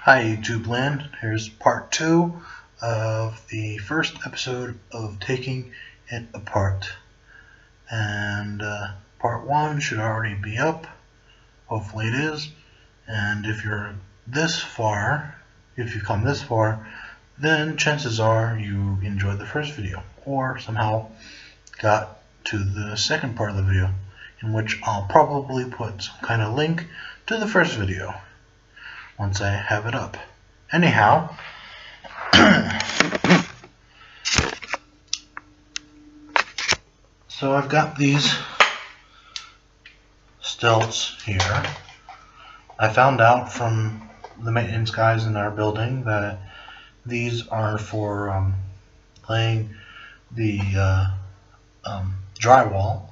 Hi YouTube land, here's part 2 of the first episode of Taking It Apart. And part 1 should already be up, hopefully it is. And if you're this far, if you come this far, then chances are you enjoyed the first video, or somehow got to the second part of the video, in which I'll probably put some kind of link to the first video once I have it up. Anyhow, so I've got these stilts here. I found out from the maintenance guys in our building that these are for laying the drywall.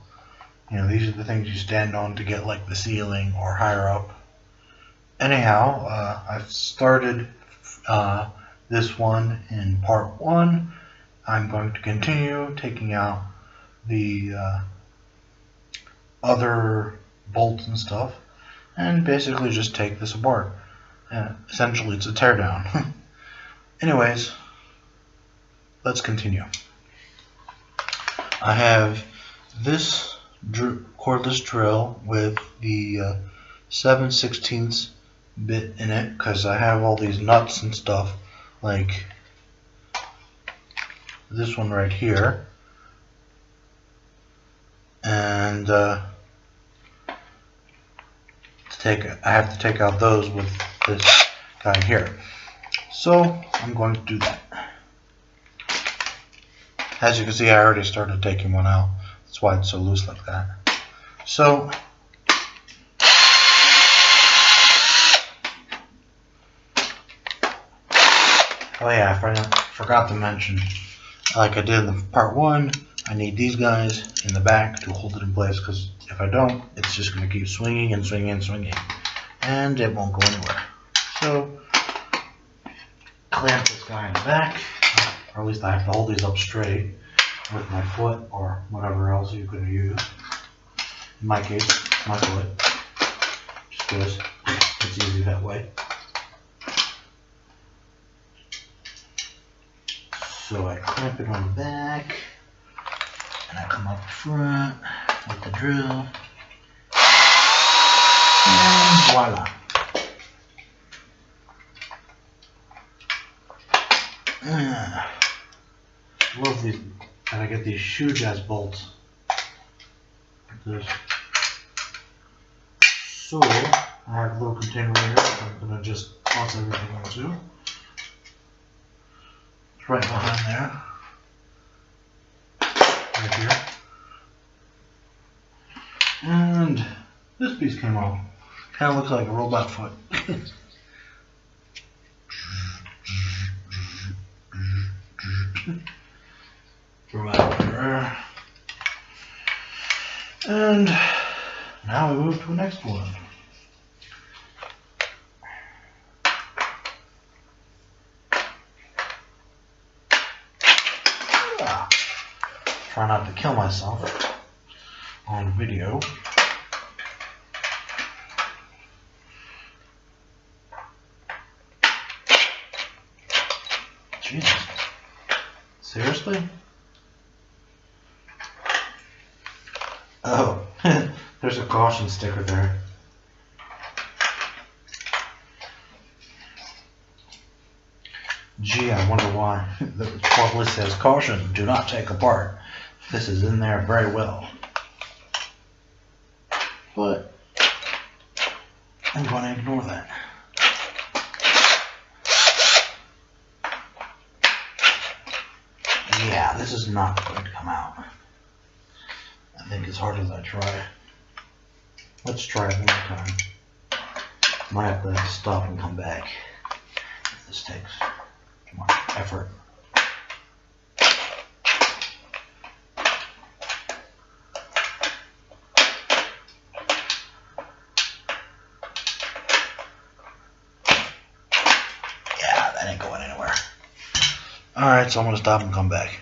You know, these are the things you stand on to get like the ceiling or higher up. Anyhow, I've started this one in part 1. I'm going to continue taking out the other bolts and stuff and basically just take this apart. Essentially it's a teardown. Anyways, let's continue. I have this cordless drill with the 7/16 bit in it because I have all these nuts and stuff, like this one right here, and I have to take out those with this guy here. So I'm going to do that. As you can see, I already started taking one out. That's why it's so loose like that. So oh yeah, I forgot to mention, like I did in the part 1, I need these guys in the back to hold it in place, because if I don't, it's just going to keep swinging and swinging and swinging, and it won't go anywhere. So, clamp this guy in the back, or at least I have to hold these up straight with my foot, or whatever else you could use. In my case, my foot, just because it's easy that way. So I clamp it on the back, and I come up front with the drill, and voila. Love these, and I get these huge ass bolts. Like this. So I have a little container here that I'm gonna just toss everything into. Right behind there, right here, and this piece came off. Kind of looks like a robot foot. Right there. And now we move to the next one. Try not to kill myself on video. Jesus. Seriously? Oh, there's a caution sticker there. Gee, I wonder why the cordless says caution, do not take apart. This is in there very well. But I'm going to ignore that. Yeah, this is not going to come out. I think as hard as I try. Let's try it one more time. Might have to stop and come back if this takes too much effort. Yeah, that ain't going anywhere. Alright, so I'm going to stop and come back.